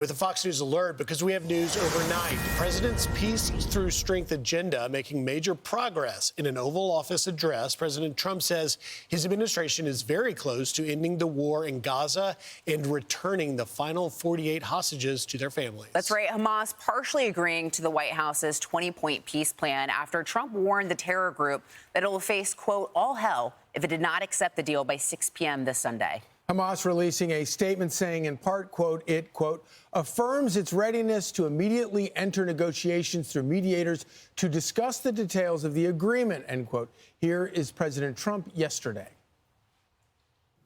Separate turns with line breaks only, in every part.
With a Fox News alert, because we have news overnight. The president's Peace Through Strength agenda making major progress. In an Oval Office address, President Trump says his administration is very close to ending the war in Gaza and returning the final 48 hostages to their families.
That's right. Hamas partially agreeing to the White House's 20-point peace plan after Trump warned the terror group that it will face, quote, all hell if it did not accept the deal by 6 p.m. this Sunday.
Hamas releasing a statement saying, in part, quote, it, quote, affirms its readiness to immediately enter negotiations through mediators to discuss the details of the agreement, end quote. Here is President Trump yesterday.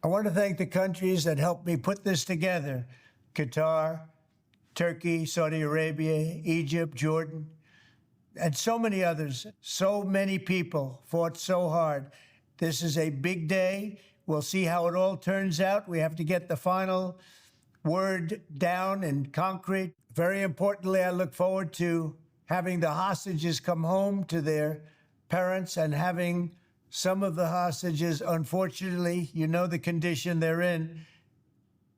I want to thank the countries that helped me put this together: Qatar, Turkey, Saudi Arabia, Egypt, Jordan, and so many others. So many people fought so hard. This is a big day. We'll see how it all turns out. We have to get the final word down in concrete. Very importantly, I look forward to having the hostages come home to their parents and having some of the hostages, unfortunately, you know the condition they're in,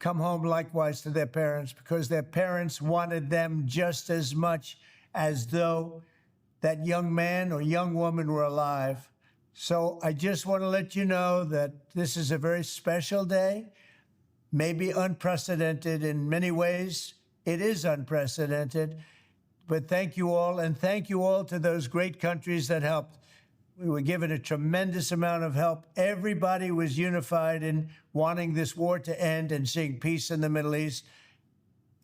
come home likewise to their parents, because their parents wanted them just as much as though that young man or young woman were alive. So I just want to let you know that this is a very special day, maybe unprecedented in many ways. It is unprecedented. But thank you all, and thank you all to those great countries that helped. We were given a tremendous amount of help. Everybody was unified in wanting this war to end and seeing peace in the Middle East.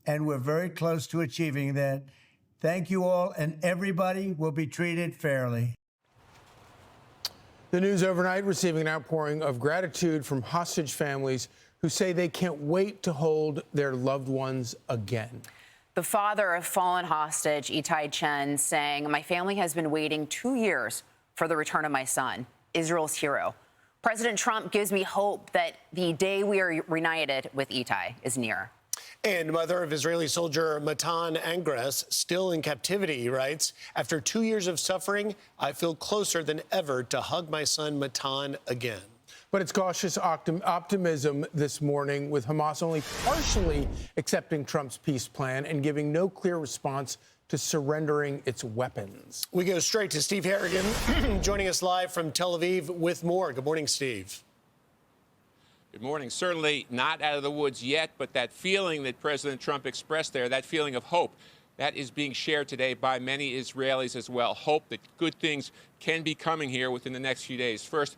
And we're very close to achieving that. Thank you all, and everybody will be treated fairly.
The news overnight receiving an outpouring of gratitude from hostage families who say they can't wait to hold their loved ones again.
The father of fallen hostage, Itai Chen, saying, my family has been waiting 2 years for the return of my son, Israel's hero. President Trump gives me hope that the day we are reunited with Itai is near.
And mother of Israeli soldier Matan Angres, still in captivity, writes, after 2 years of suffering, I feel closer than ever to hug my son Matan again.
But it's cautious optimism this morning, with Hamas only partially accepting Trump's peace plan and giving no clear response to surrendering its weapons.
We go straight to Steve Harrigan, joining us live from Tel Aviv with more. Good morning, Steve.
Good morning. Certainly not out of the woods yet, but that feeling that President Trump expressed there, that feeling of hope, that is being shared today by many Israelis as well. Hope that good things can be coming here within the next few days. First,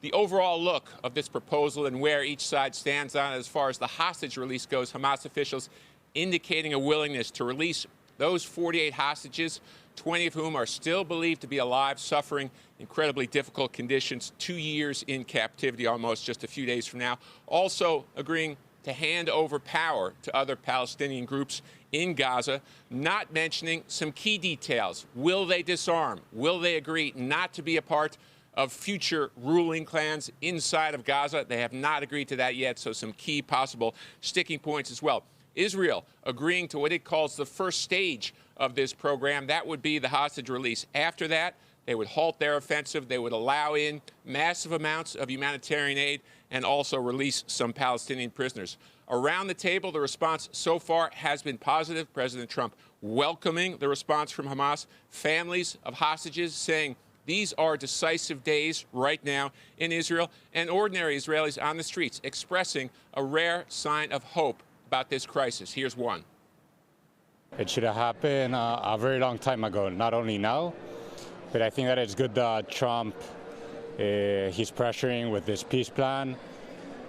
the overall look of this proposal and where each side stands on it as far as the hostage release goes. Hamas officials indicating a willingness to release those 48 hostages, 20 of whom are still believed to be alive, suffering incredibly difficult conditions, 2 years in captivity almost just a few days from now. Also agreeing to hand over power to other Palestinian groups in Gaza, not mentioning some key details. Will they disarm? Will they agree not to be a part of future ruling clans inside of Gaza? They have not agreed to that yet, so some key possible sticking points as well. Israel agreeing to what it calls the first stage of this program. That would be the hostage release. After that, they would halt their offensive. They would allow in massive amounts of humanitarian aid and also release some Palestinian prisoners. Around the table, the response so far has been positive. President Trump welcoming the response from Hamas, families of hostages saying these are decisive days right now in Israel, and ordinary Israelis on the streets expressing a rare sign of hope about this crisis. Here's one.
It should have happened a very long time ago, not only now, but I think that it's good that Trump, he's pressuring with this peace plan,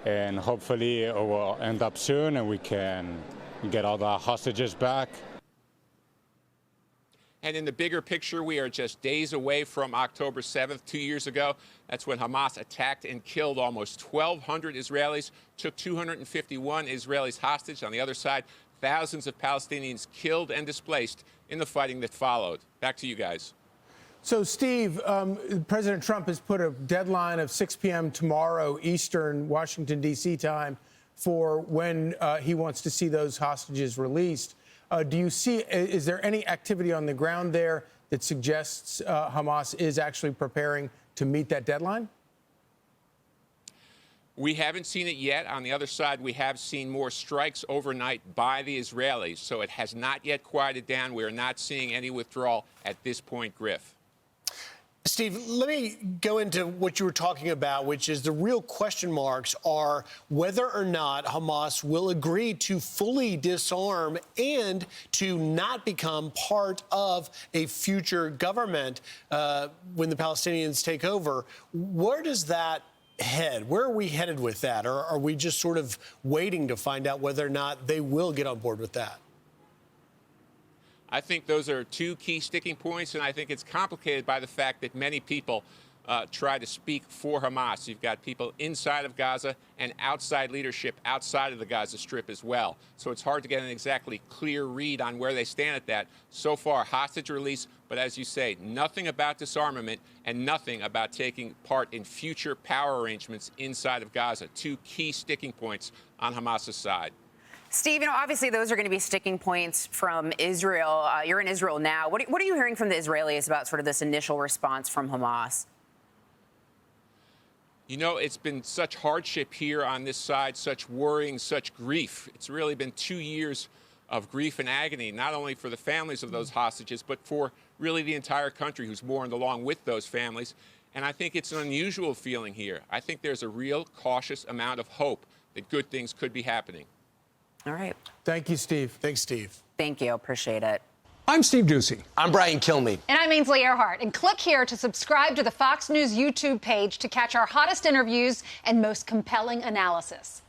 and hopefully it will end up soon and we can get all the hostages back.
And in the bigger picture, we are just days away from October 7th, 2 years ago. That's when Hamas attacked and killed almost 1,200 Israelis, took 251 Israelis hostage. On the other side, thousands of Palestinians killed and displaced in the fighting that followed. Back to you guys.
So, Steve, President Trump has put a deadline of 6 p.m. tomorrow Eastern Washington, D.C. time for when he wants to see those hostages released. Do you see, is there any activity on the ground there that suggests Hamas is actually preparing to meet that deadline?
We haven't seen it yet. On the other side, we have seen more strikes overnight by the Israelis, so it has not yet quieted down. We are not seeing any withdrawal at this point, Griff.
Steve, let me go into what you were talking about, which is the real question marks are whether or not Hamas will agree to fully disarm and to not become part of a future government when the Palestinians take over. Where does that head? Where are we headed with that? Or are we just sort of waiting to find out whether or not they will get on board with that?
I think those are two key sticking points, and I think it's complicated by the fact that many people try to speak for Hamas. You've got people inside of Gaza and outside leadership outside of the Gaza Strip as well. So it's hard to get an exactly clear read on where they stand at that. So far, hostage release, but as you say, nothing about disarmament and nothing about taking part in future power arrangements inside of Gaza. Two key sticking points on Hamas's side.
Steve, obviously those are going to be sticking points from Israel. You're in Israel now. What are you hearing from the Israelis about sort of this initial response from Hamas?
It's been such hardship here on this side, such worrying, such grief. It's really been 2 years of grief and agony, not only for the families of those hostages, but for really the entire country who's mourned along with those families. And I think it's an unusual feeling here. I think there's a real cautious amount of hope that good things could be happening.
All right.
Thank you, Steve.
Thanks, Steve.
Thank you. Appreciate it.
I'm Steve Doocy.
I'm Brian Kilmeade.
And I'm Ainsley Earhart. And click here to subscribe to the Fox News YouTube page to catch our hottest interviews and most compelling analysis.